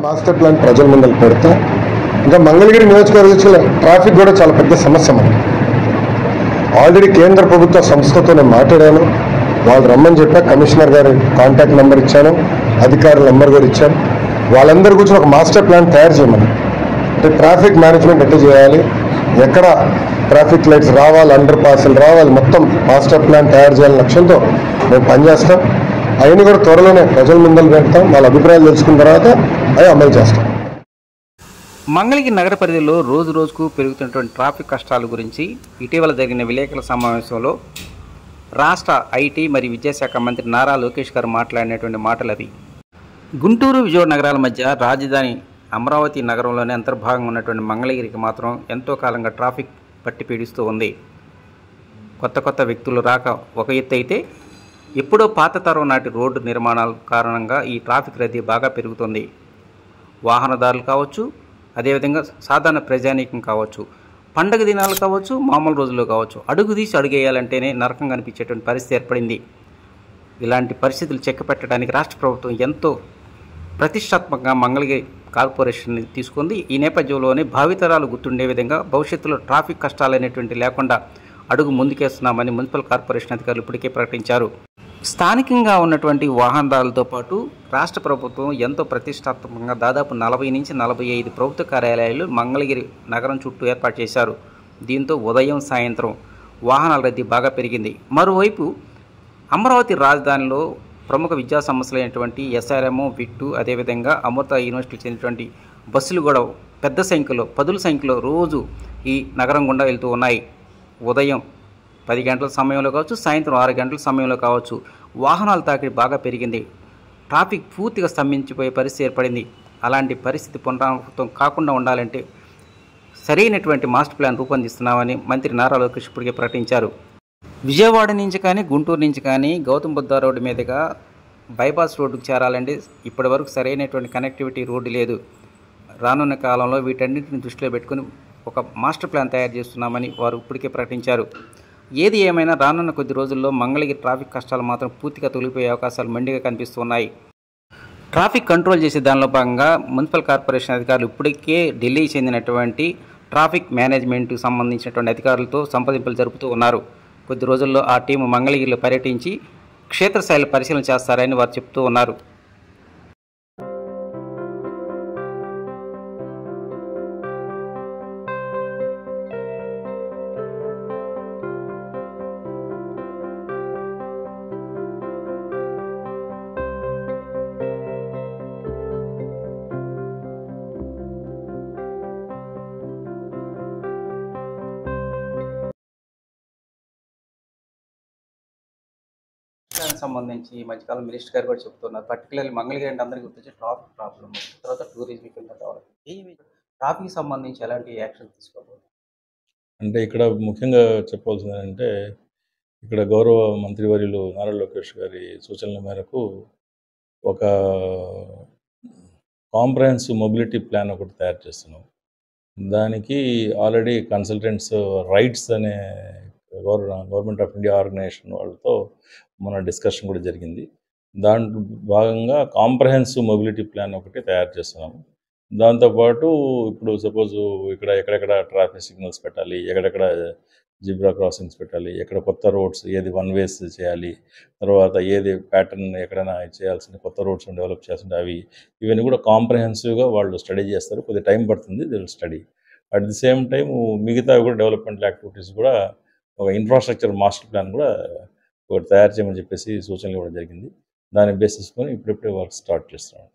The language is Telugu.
మాస్టర్ ప్లాన్ ప్రజల ముందర పెడతా ఇంకా మంగళగిరి నియోజకవర్గంలో ట్రాఫిక్ కూడా చాలా పెద్ద సమస్య మనకి. ఆల్రెడీ కేంద్ర ప్రభుత్వ సంస్థతో నేను మాట్లాడాను, వాళ్ళు రమ్మని చెప్పా. కమిషనర్ గారి కాంటాక్ట్ నెంబర్ ఇచ్చాను, అధికారుల నెంబర్ కూడా ఇచ్చాను. వాళ్ళందరి గురించి ఒక మాస్టర్ ప్లాన్ తయారు చేయమని, అంటే ట్రాఫిక్ మేనేజ్మెంట్ ఎట్లా చేయాలి, ఎక్కడ ట్రాఫిక్ లైట్స్ రావాలి, అండర్ పాస్లు రావాలి, మొత్తం మాస్టర్ ప్లాన్ తయారు చేయాలని లక్ష్యంతో మేము పనిచేస్తాం. అవన్నీ కూడా త్వరలోనే ప్రజల ముందర పెడతాం. వాళ్ళ అభిప్రాయాలు తెలుసుకున్న తర్వాత అవి అమలు చేస్తాం. మంగళగిరి నగర పరిధిలో రోజు రోజుకు పెరుగుతున్నటువంటి ట్రాఫిక్ కష్టాల గురించి ఇటీవల జరిగిన విలేకరుల సమావేశంలో రాష్ట్ర ఐటీ మరియు విద్యాశాఖ మంత్రి నారా లోకేష్ గారు మాట్లాడినటువంటి మాటలు అవి. గుంటూరు విజయవాడ నగరాల మధ్య రాజధాని అమరావతి నగరంలోనే అంతర్భాగంగా ఉన్నటువంటి మంగళగిరికి మాత్రం ఎంతో కాలంగా ట్రాఫిక్ పట్టి పీడిస్తూ ఉంది. కొత్త వ్యక్తులు రాక ఒక ఎత్తు అయితే, ఎప్పుడో పాత తరం నాటి రోడ్డు నిర్మాణాల కారణంగా ఈ ట్రాఫిక్ రద్దీ బాగా పెరుగుతుంది. వాహనదారులు కావచ్చు, అదేవిధంగా సాధారణ ప్రజానీకం కావచ్చు, పండగ దినాలు కావచ్చు, మామూలు రోజుల్లో కావచ్చు, అడుగు తీసి అడుగేయాలంటేనే నరకం కనిపించేటువంటి పరిస్థితి ఏర్పడింది. ఇలాంటి పరిస్థితులు చెక్కపెట్టడానికి రాష్ట్ర ప్రభుత్వం ఎంతో ప్రతిష్టాత్మకంగా మంగళగిరి కార్పొరేషన్ని తీసుకుంది. ఈ నేపథ్యంలోనే భావితరాలు గుర్తుండే విధంగా భవిష్యత్తులో ట్రాఫిక్ కష్టాలు అనేటువంటి లేకుండా అడుగు ముందుకేస్తున్నామని మున్సిపల్ కార్పొరేషన్ అధికారులు ఇప్పటికే ప్రకటించారు. స్థానికంగా ఉన్నటువంటి వాహనదారులతో పాటు రాష్ట్ర ప్రభుత్వం ఎంతో ప్రతిష్టాత్మకంగా దాదాపు 40 నుంచి 45 ప్రభుత్వ కార్యాలయాలు మంగళగిరి నగరం చుట్టూ ఏర్పాటు చేశారు. దీంతో ఉదయం సాయంత్రం వాహనాల రద్దీ బాగా పెరిగింది. మరోవైపు అమరావతి రాజధానిలో ప్రముఖ విద్యా సంస్థలైనటువంటి ఎస్ఆర్ఎం, విట్టు, అదేవిధంగా అమృత యూనివర్సిటీకి చెందినటువంటి బస్సులు కూడా పెద్ద సంఖ్యలో, పదుల సంఖ్యలో రోజు ఈ నగరం గుండా వెళ్తూ ఉన్నాయి. ఉదయం 10 గంటల సమయంలో కావచ్చు, సాయంత్రం 6 గంటల సమయంలో కావచ్చు, వాహనాల తాకిడి బాగా పెరిగింది. ట్రాఫిక్ పూర్తిగా స్తంభించిపోయే పరిస్థితి ఏర్పడింది. అలాంటి పరిస్థితి పునరావృతం కాకుండా ఉండాలంటే సరైనటువంటి మాస్టర్ ప్లాన్ రూపొందిస్తున్నామని మంత్రి నారా లోకేష్ ఇప్పటికే ప్రకటించారు. విజయవాడ నుంచి కానీ, గుంటూరు నుంచి కానీ గౌతమ్ బుద్ధ రోడ్డు మీదుగా బైపాస్ రోడ్డుకు చేరాలంటే ఇప్పటి వరకు సరైనటువంటి కనెక్టివిటీ రోడ్డు లేదు. రానున్న కాలంలో వీటన్నిటిని దృష్టిలో పెట్టుకుని ఒక మాస్టర్ ప్లాన్ తయారు చేస్తున్నామని వారు ఇప్పటికే ప్రకటించారు. ఏది ఏమైనా రానున్న కొద్ది రోజుల్లో మంగళగిరి ట్రాఫిక్ కష్టాలు మాత్రం పూర్తిగా తొలగిపోయే అవకాశాలు మెండుగా కనిపిస్తున్నాయి. ట్రాఫిక్ కంట్రోల్ చేసే దానిలో భాగంగా మున్సిపల్ కార్పొరేషన్ అధికారులు ఇప్పటికే ఢిల్లీకి చెందినటువంటి ట్రాఫిక్ మేనేజ్మెంట్కి సంబంధించినటువంటి అధికారులతో సంప్రదింపులు జరుపుతూ ఉన్నారు. కొద్ది రోజుల్లో ఆ టీము మంగళగిరిలో పర్యటించి క్షేత్రస్థాయిలో పరిశీలన చేస్తారని వారు చెప్తూ ఉన్నారు. దానికి సంబంధించి ఈ మధ్యకాలం మినిస్టర్ గారు కూడా చెప్తున్నారు. పర్టికులర్లీ మంగళగిరి అంటే అందరికీ గుర్తొచ్చే ట్రాఫిక్ ప్రాబ్లమ్, తర్వాత టూరిజం కింద డెవలప్. ఈ ట్రాఫిక్ సంబంధించి ఎలాంటి యాక్షన్ తీసుకోవాలి అంటే ఇక్కడ ముఖ్యంగా చెప్పాల్సింది ఏంటంటే, ఇక్కడ గౌరవ మంత్రివర్యులు నారా లోకేష్ గారి సూచనల మేరకు ఒక కాంప్రహెన్సివ్ మొబిలిటీ ప్లాన్ ఒకటి తయారు చేస్తున్నాం. దానికి ఆల్రెడీ కన్సల్టెంట్స్ రైట్స్ అనే గవర్నమెంట్ ఆఫ్ ఇండియా ఆర్గనైజేషన్ వాళ్ళతో మన డిస్కషన్ కూడా జరిగింది. దాంట్లో భాగంగా కాంప్రహెన్సివ్ మొబిలిటీ ప్లాన్ ఒకటి తయారు చేస్తున్నాము. దాంతోపాటు ఇప్పుడు సపోజ్ ఇక్కడ ఎక్కడెక్కడ ట్రాఫిక్ సిగ్నల్స్ పెట్టాలి, ఎక్కడెక్కడ జిబ్రా క్రాసింగ్స్ పెట్టాలి, ఎక్కడ కొత్త రోడ్స్ ఏది వన్ వేస్ చేయాలి, తర్వాత ఏది ప్యాటర్న్ ఎక్కడైనా చేయాల్సిన కొత్త రోడ్స్ డెవలప్ చేస్తుంటే ఇవన్నీ కూడా కాంప్రహెన్సివ్గా వాళ్ళు స్టడీ చేస్తారు. కొద్దిగా టైం పడుతుంది, they will study. At the same time మిగతా కూడా డెవలప్మెంట్ యాక్టివిటీస్ కూడా ఒక ఇన్ఫ్రాస్ట్రక్చర్ మాస్టర్ ప్లాన్ కూడా ఒకటి తయారు చేయమని చెప్పేసి సూచనలు ఇవ్వడం జరిగింది. దాన్ని బేసిస్కొని ఇప్పుడిప్పుడే వర్క్ స్టార్ట్ చేస్తున్నాం.